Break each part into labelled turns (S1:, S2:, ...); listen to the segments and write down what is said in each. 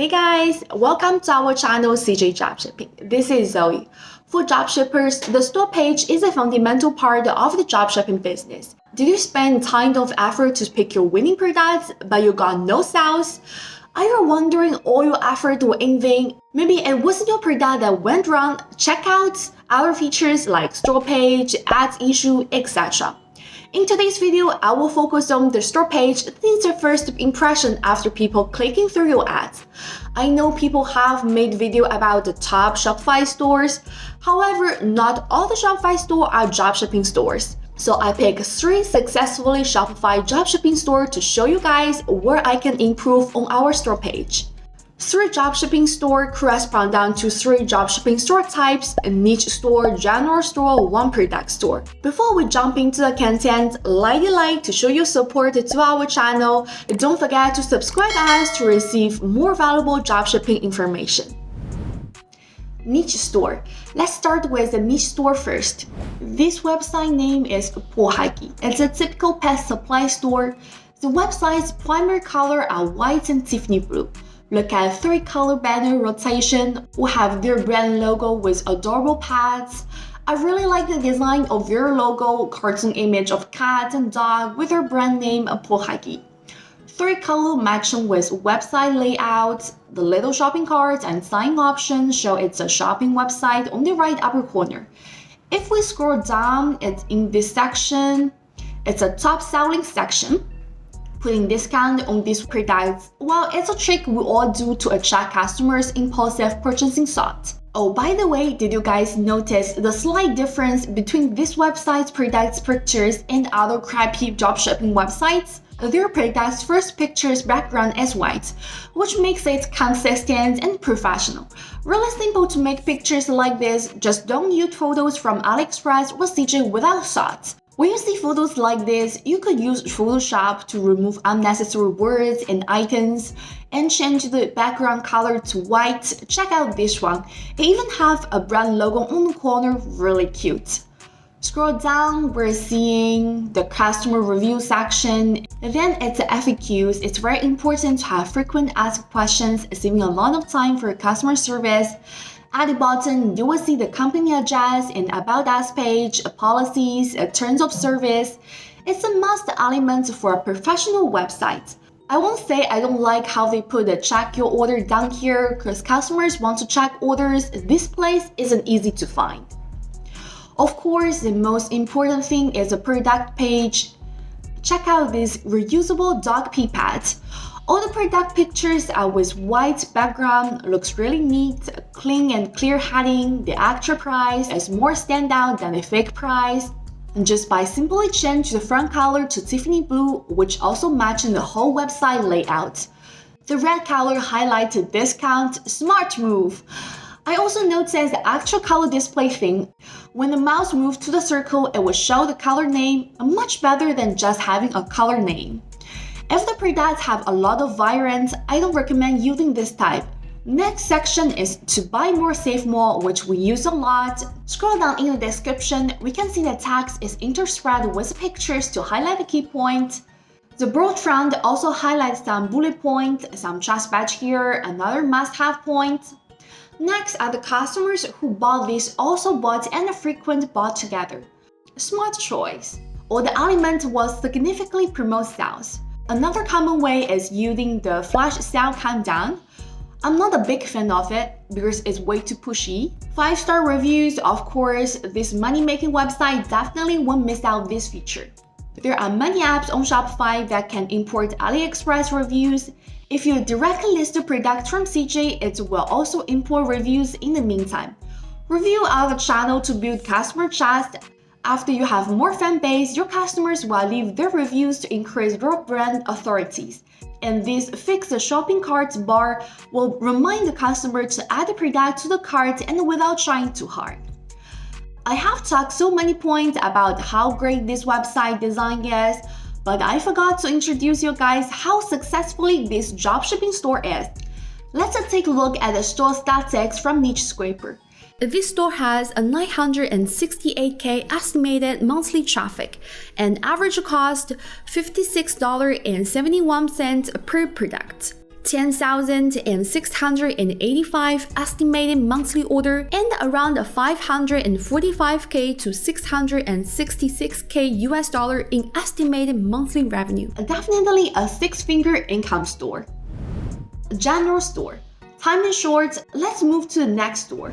S1: Hey guys, welcome to our channel CJ Dropshipping. This is Zoe. For dropshippers, the store page is a fundamental part of the dropshipping business. Did you spend time and effort to pick your winning products, but you got no sales? Are you wondering all your effort were in vain? Maybe it wasn't your product that went wrong, checkouts, other features like store page, ads issue, etc. In today's video, I will focus on the store page. This is the first impression after people clicking through your ads. I know people have made video about the top Shopify stores. However, not all the Shopify stores are dropshipping stores. So I picked 3 successfully Shopify dropshipping stores to show you guys where I can improve on our store page. 3 dropshipping store correspond down to 3 dropshipping store types: a niche store, general store, one product store. Before we jump into the content, like to show your support to our channel. Don't forget to subscribe us to receive more valuable dropshipping information. Niche store. Let's start with the niche store first. This website name is Pohagi. It's a typical pet supply store. The website's primary color are white and Tiffany blue. Look at 3 color banner rotation. We have their brand logo with adorable pets. I really like the design of their logo, cartoon image of cat and dog with their brand name Pohagi. 3 color matching with website layout. The little shopping cart and sign option show it's a shopping website on the right upper corner. If we scroll down, it's in this section. It's a top selling section. Putting discount on these products, well, it's a trick we all do to attract customers' impulsive purchasing thought. Oh, by the way, did you guys notice the slight difference between this website's products pictures and other crappy dropshipping websites? Their products' first picture's background is white, which makes it consistent and professional. Really simple to make pictures like this. Just don't use photos from AliExpress or CJ without thought. When you see photos like this, you could use Photoshop to remove unnecessary words and icons and change the background color to white. Check out this one. It even have a brand logo on the corner, really cute. Scroll down, we're seeing the customer review section. Then it's the FAQs. It's very important to have frequent asked questions, saving a lot of time for customer service. At the bottom, you will see the company address and About Us page, policies, terms of service. It's a must element for a professional website. I won't say I don't like how they put the check your order down here, because customers want to check orders. This place isn't easy to find. Of course, the most important thing is the product page. Check out this reusable dog pee pad. All the product pictures are with white background, looks really neat, clean and clear heading. The actual price is more standout than the fake price. And just by simply change the front color to Tiffany blue, which also matches the whole website layout. The red color highlights the discount. Smart move! I also noticed the actual color display thing. When the mouse moves to the circle, it will show the color name, much better than just having a color name. If the products have a lot of variants, I don't recommend using this type. Next section is to buy more, save more, which we use a lot. Scroll down in the description, we can see the text is interspread with pictures to highlight the key point. The broad front also highlights some bullet points, some trust badge here, another must-have point. Next are the customers who bought this also bought and frequent bought together. Smart choice. All the elements will significantly promote sales. Another common way is using the flash sale countdown. I'm not a big fan of it because it's way too pushy. 5-star reviews, of course, this money-making website definitely won't miss out this feature. There are many apps on Shopify that can import AliExpress reviews. If you directly list the product from CJ, it will also import reviews in the meantime. Review our channel to build customer trust. After you have more fan base, your customers will leave their reviews to increase your brand authorities. And this fix the shopping cart bar will remind the customer to add the product to the cart and without trying too hard. I have talked so many points about how great this website design is, but I forgot to introduce you guys how successfully this dropshipping store is. Let's take a look at the store statistics from Niche Scraper. This store has a 968K estimated monthly traffic and average cost $56.71 per product. 10,685 estimated monthly order, and around 545K to 666K US dollar in estimated monthly revenue. Definitely a six-figure income store. General store. Time is short, let's move to the next store.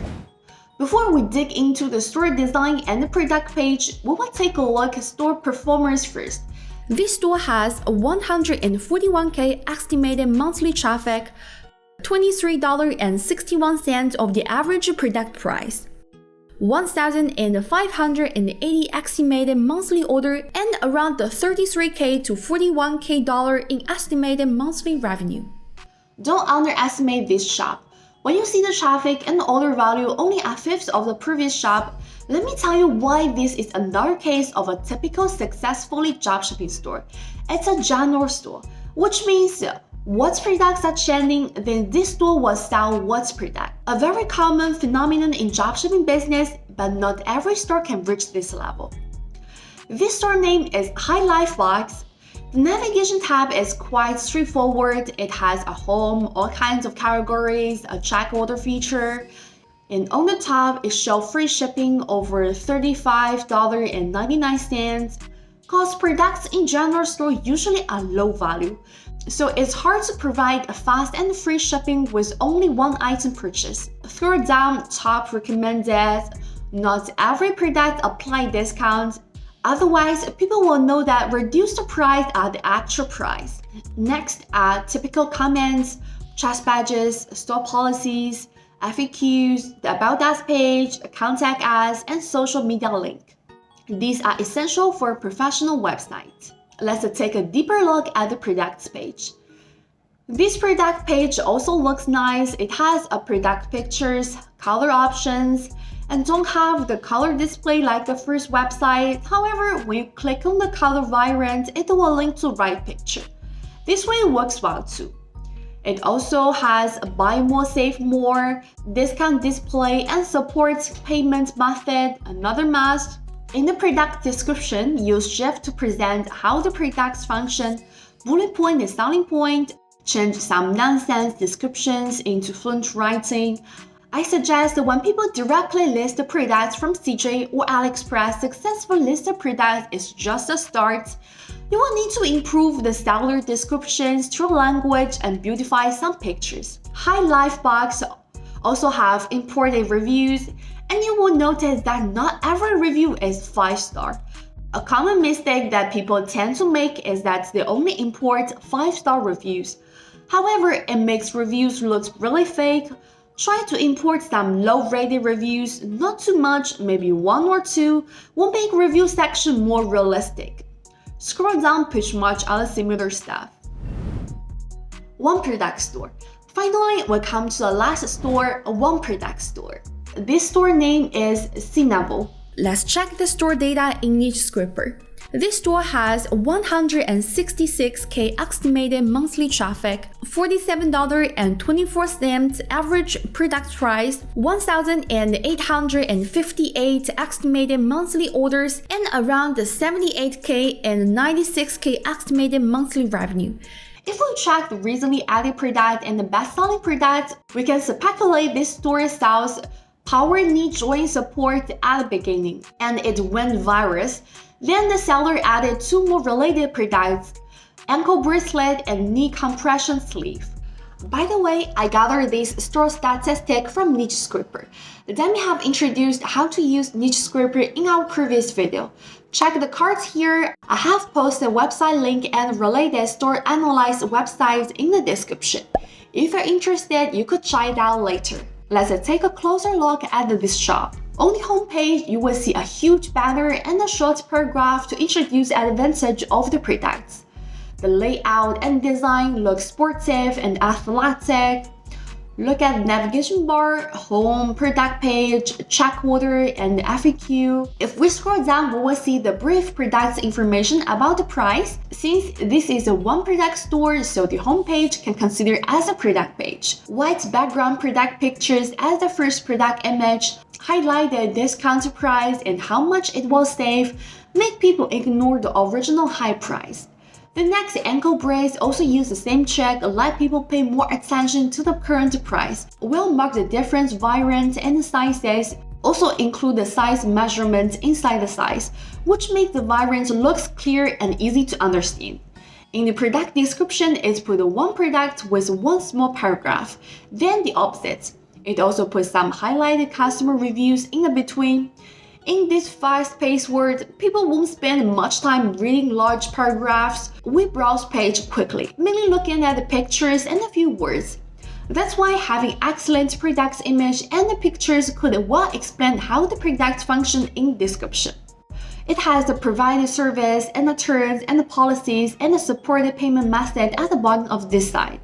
S1: Before we dig into the store design and the product page, we will take a look at store performance first. This store has 141K estimated monthly traffic, $23.61 of the average product price, 1,580 estimated monthly order, and around 33K to 41K dollar in estimated monthly revenue. Don't underestimate this shop. When you see the traffic and the order value only a fifth of the previous shop, let me tell you why this is another case of a typical successfully dropshipping store. It's a general store, which means what's products are trending, then this store will sell what's product. A very common phenomenon in dropshipping business, but not every store can reach this level. This store name is High Life Box. The navigation tab is quite straightforward. It has a home, all kinds of categories, a track order feature, and on the top it shows free shipping over $35.99. Cause products in general store usually are low value, so it's hard to provide a fast and free shipping with only one item purchase. Throw down top recommended. Not every product apply discounts. Otherwise, people will know that reduce the price at the actual price. Next are typical comments, trust badges, store policies, FAQs, the About Us page, contact us, and social media link. These are essential for a professional website. Let's take a deeper look at the products page. This product page also looks nice. It has a product pictures, color options, and don't have the color display like the first website. However, when you click on the color variant, it will link to the right picture. This way it works well too. It also has a buy more, save more, discount display, and supports payment method, another must. In the product description, use GIF to present how the products function, bullet point and selling point, change some nonsense descriptions into fluent writing. I suggest that when people directly list the products from CJ or AliExpress, successful listed products is just a start. You will need to improve the seller descriptions through language and beautify some pictures. High Life Box also have imported reviews, and you will notice that not every review is 5-star. A common mistake that people tend to make is that they only import 5-star reviews. However, it makes reviews look really fake. Try to import some low-rated reviews, not too much, maybe 1 or 2, will make review section more realistic. Scroll down pretty much other similar stuff. One product store. Finally, we come to the last store, a one product store. This store name is Cinnable. Let's check the store data in Niche Scraper. This store has 166K estimated monthly traffic, $47.24 average product price, 1,858 estimated monthly orders, and around 78K and 96K estimated monthly revenue. If we track the recently added product and the best-selling product, we can speculate this store sells power knee joint support at the beginning, and it went viral. Then the seller added 2 more related products, ankle bracelet and knee compression sleeve. By the way, I gathered this store statistic from Niche Scraper. Then we have introduced how to use Niche Scraper in our previous video. Check the cards here. I have posted website link and related store analyzed websites in the description. If you're interested, you could try it out later. Let's take a closer look at this shop. On the homepage, you will see a huge banner and a short paragraph to introduce advantage of the products. The layout and design look sportive and athletic. Look at navigation bar, home, product page, check order, and FAQ. If we scroll down, we will see the brief product information about the price. Since this is a one product store, so the homepage can consider as a product page. White background product pictures as the first product image, highlight the discount price and how much it will save, make people ignore the original high price. The next ankle brace also use the same trick, let people pay more attention to the current price. We'll mark the different variants and sizes, also include the size measurements inside the size, which make the variant looks clear and easy to understand. In the product description, it put one product with one small paragraph, then the opposite. It also puts some highlighted customer reviews in the between. In this fast-paced world, people won't spend much time reading large paragraphs. We browse page quickly, mainly looking at the pictures and a few words. That's why having excellent product image and the pictures could well explain how the product functions in description. It has the provided service and the terms and the policies and the supported payment method at the bottom of this side.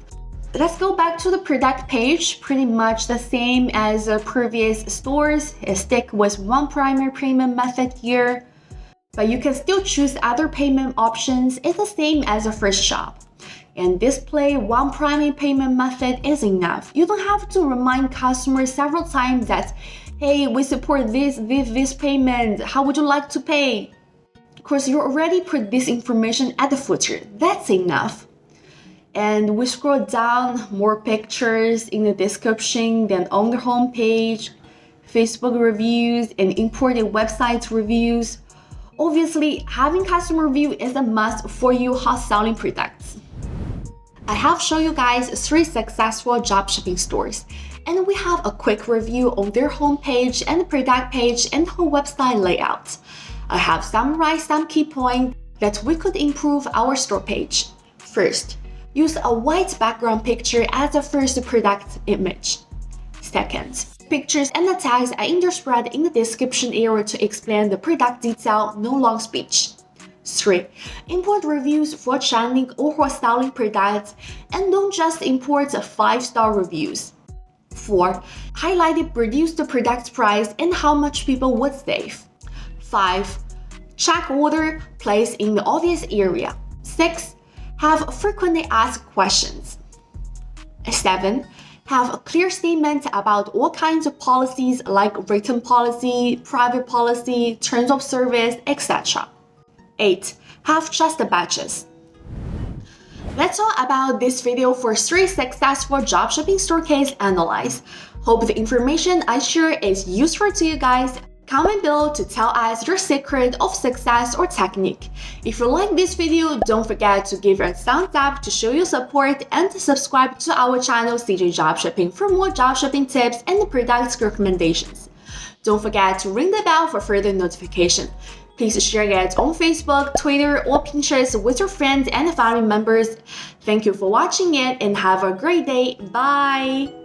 S1: Let's go back to the product page, pretty much the same as previous stores. Stick with one primary payment method here, but you can still choose other payment options. It's the same as the first shop. And display one primary payment method is enough. You don't have to remind customers several times that, hey, we support this payment. How would you like to pay? Of course, you already put this information at the footer. That's enough. And we scroll down, more pictures in the description, then on the home page, Facebook reviews and imported website reviews. Obviously, having customer review is a must for your hot selling products. I have shown you guys 3 successful dropshipping stores, and we have a quick review on their homepage and the product page and whole website layout. I have summarized some key points that we could improve our store page. First, use a white background picture as the first product image. Second, pictures and the tags are interspread in the description area to explain the product detail, no long speech. 3. Import reviews for trending or for selling products, and don't just import 5-star reviews. 4. Highlight the produced product price and how much people would save. 5. Check order placed in the obvious area. 6. Have frequently asked questions. 7. Have a clear statement about all kinds of policies like written policy, private policy, terms of service, etc. 8. Have just the badges. That's all about this video for 3 successful dropshipping store case analyzed. Hope the information I share is useful to you guys. Comment below to tell us your secret of success or technique. If you like this video, don't forget to give it a thumbs up to show your support and to subscribe to our channel CJ Dropshipping for more dropshipping tips and product recommendations. Don't forget to ring the bell for further notification. Please share it on Facebook, Twitter, or Pinterest with your friends and family members. Thank you for watching it and have a great day. Bye!